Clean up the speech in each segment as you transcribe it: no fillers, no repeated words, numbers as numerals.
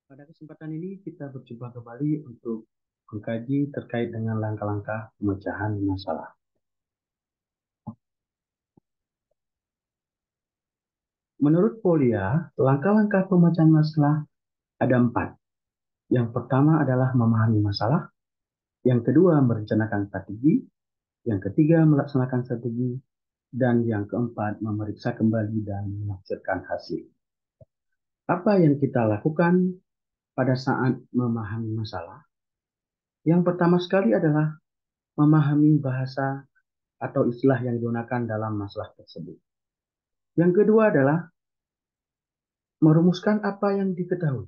Pada kesempatan ini kita berjumpa kembali untuk mengkaji terkait dengan langkah-langkah pemecahan masalah. Menurut Polia, langkah-langkah pemecahan masalah ada 4. Yang pertama adalah memahami masalah, yang kedua merencanakan strategi, yang ketiga melaksanakan strategi, dan yang keempat memeriksa kembali dan menafsirkan hasil. Apa yang kita lakukan pada saat memahami masalah? Yang pertama sekali adalah memahami bahasa atau istilah yang digunakan dalam masalah tersebut. Yang kedua adalah merumuskan apa yang diketahui.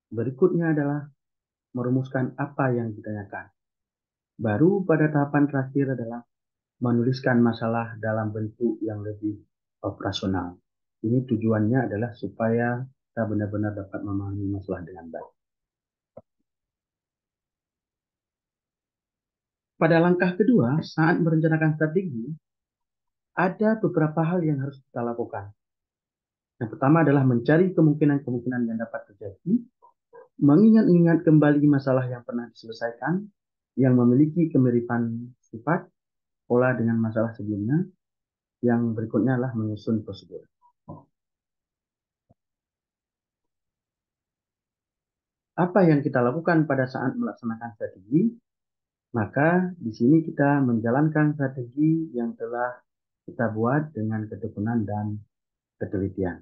Berikutnya adalah merumuskan apa yang ditanyakan. Baru pada tahapan terakhir adalah menuliskan masalah dalam bentuk yang lebih operasional. Ini tujuannya adalah supaya kita benar-benar dapat memahami masalah dengan baik. Pada langkah kedua, saat merencanakan strategi, ada beberapa hal yang harus kita lakukan. Yang pertama adalah mencari kemungkinan-kemungkinan yang dapat terjadi, mengingat-ingat kembali masalah yang pernah diselesaikan, yang memiliki kemiripan sifat, pola dengan masalah sebelumnya. Yang berikutnya adalah menyusun prosedur. Apa yang kita lakukan pada saat melaksanakan strategi? Maka di sini kita menjalankan strategi yang telah kita buat dengan ketekunan dan ketelitian.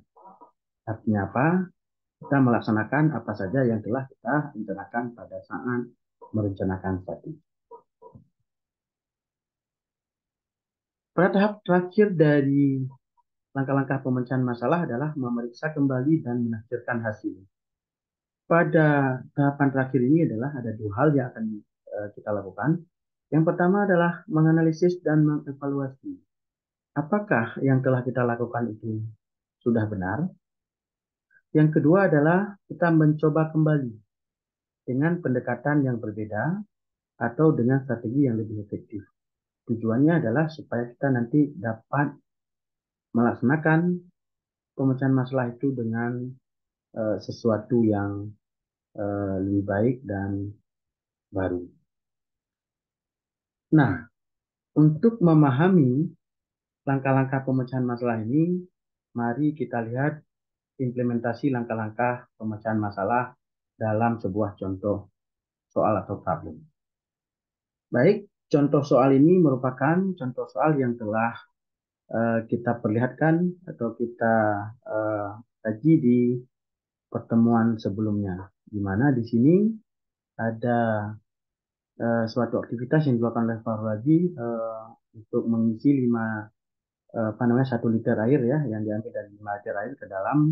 Artinya apa? Kita melaksanakan apa saja yang telah kita rencanakan pada saat merencanakan strategi. Pada tahap terakhir dari langkah-langkah pemecahan masalah adalah memeriksa kembali dan menafsirkan hasil. Pada tahapan terakhir ini adalah ada 2 hal yang akan kita lakukan. Yang pertama adalah menganalisis dan mengevaluasi. Apakah yang telah kita lakukan itu sudah benar? Yang kedua adalah kita mencoba kembali dengan pendekatan yang berbeda atau dengan strategi yang lebih efektif. Tujuannya adalah supaya kita nanti dapat melaksanakan pemecahan masalah itu dengan sesuatu yang lebih baik dan baru. Nah, untuk memahami langkah-langkah pemecahan masalah ini, mari kita lihat implementasi langkah-langkah pemecahan masalah dalam sebuah contoh soal atau problem. Baik, contoh soal ini merupakan contoh soal yang telah kita perlihatkan atau kita uh, kaji di pertemuan sebelumnya, di mana di sini ada suatu aktivitas yang dilakukan oleh Pak Raji untuk mengisi 1 liter air ya yang diambil dari 5 liter air ke dalam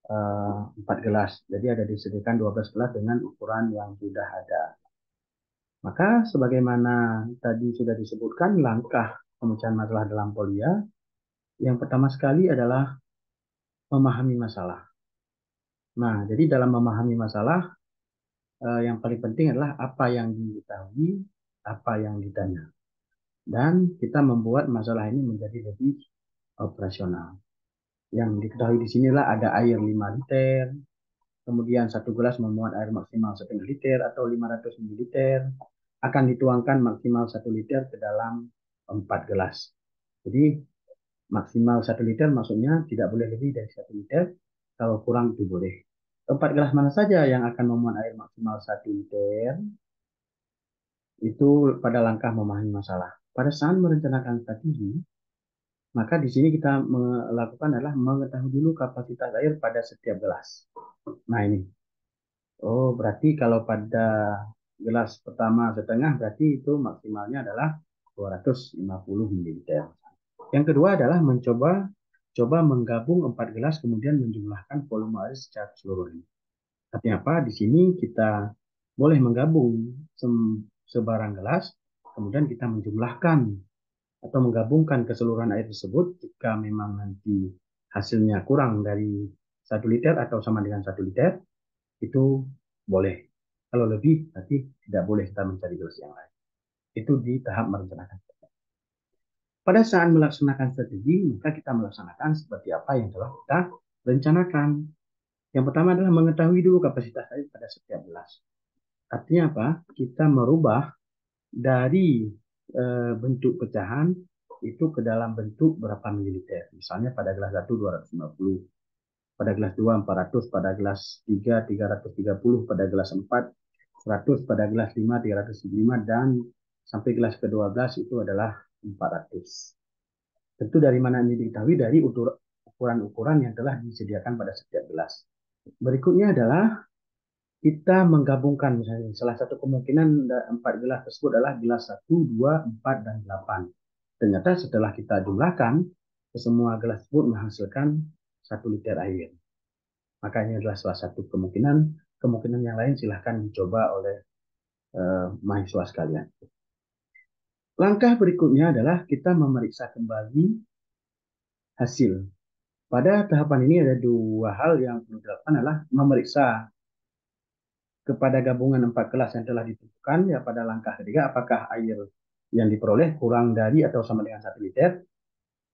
4 gelas. Jadi ada disediakan 12 gelas dengan ukuran yang sudah ada. Maka sebagaimana tadi sudah disebutkan langkah pemecahan masalah dalam Polia, yang pertama sekali adalah memahami masalah. Nah, jadi dalam memahami masalah, yang paling penting adalah apa yang diketahui, apa yang ditanya. Dan kita membuat masalah ini menjadi lebih operasional. Yang diketahui di sinilah ada air 5 liter, kemudian 1 gelas memuat air maksimal 1/2 liter atau 500 ml, akan dituangkan maksimal 1 liter ke dalam 4 gelas. Jadi maksimal 1 liter maksudnya tidak boleh lebih dari 1 liter, kalau kurang itu boleh. 4 gelas mana saja yang akan memuat air maksimal 1 liter, itu pada langkah memahami masalah. Pada saat merencanakan strategi, maka di sini kita melakukan adalah mengetahui dulu kapasitas air pada setiap gelas. Nah ini, oh berarti kalau pada gelas pertama setengah berarti itu maksimalnya adalah 250 ml. Yang kedua adalah coba menggabung 4 gelas kemudian menjumlahkan volume air secara keseluruhan. Artinya apa? Di sini kita boleh menggabung sebarang gelas, kemudian kita menjumlahkan atau menggabungkan keseluruhan air tersebut jika memang nanti hasilnya kurang dari 1 liter atau sama dengan 1 liter, itu boleh. Kalau lebih, berarti tidak boleh kita mencari gelas yang lain. Itu di tahap merencanakan. Pada saat melaksanakan strategi, maka kita melaksanakan seperti apa yang telah kita rencanakan. Yang pertama adalah mengetahui dulu kapasitas air pada setiap gelas. Artinya apa? Kita merubah dari bentuk pecahan itu ke dalam bentuk berapa mililiter. Misalnya pada gelas 1 250, pada gelas 2 400, pada gelas 3 330, pada gelas 4 100, pada gelas 5 375, dan sampai gelas ke-12 itu adalah 400. Tentu dari mana ini diketahui? Dari ukuran-ukuran yang telah disediakan pada setiap gelas. Berikutnya adalah kita menggabungkan, misalnya salah satu kemungkinan 4 gelas tersebut adalah gelas 1, 2, 4, dan 8. Ternyata setelah kita jumlahkan, semua gelas tersebut menghasilkan 1 liter air. Maka ini adalah salah satu kemungkinan. Kemungkinan yang lain silahkan dicoba oleh mahasiswa sekalian. Langkah berikutnya adalah kita memeriksa kembali hasil. Pada tahapan ini ada dua hal yang perlu dilakukan, adalah memeriksa kepada gabungan 4 kelas yang telah ditentukan ya pada langkah ketiga, apakah air yang diperoleh kurang dari atau sama dengan 1 liter.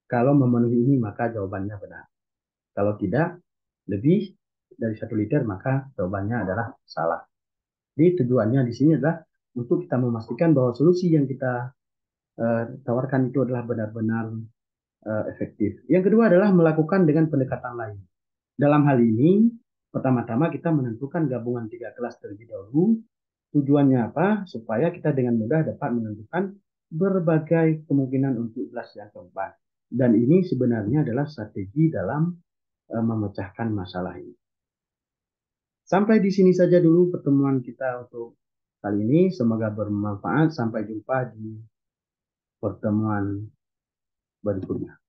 Kalau memenuhi ini maka jawabannya benar. Kalau tidak lebih dari 1 liter maka jawabannya adalah salah. Jadi tujuannya di sini adalah untuk kita memastikan bahwa solusi yang kita tawarkan itu adalah benar-benar efektif. Yang kedua adalah melakukan dengan pendekatan lain. Dalam hal ini, pertama-tama kita menentukan gabungan 3 kelas terlebih dahulu. Tujuannya apa? Supaya kita dengan mudah dapat menentukan berbagai kemungkinan untuk gelas yang keempat. Dan ini sebenarnya adalah strategi dalam memecahkan masalah ini. Sampai di sini saja dulu pertemuan kita untuk kali ini. Semoga bermanfaat. Sampai jumpa di pertemuan berikutnya.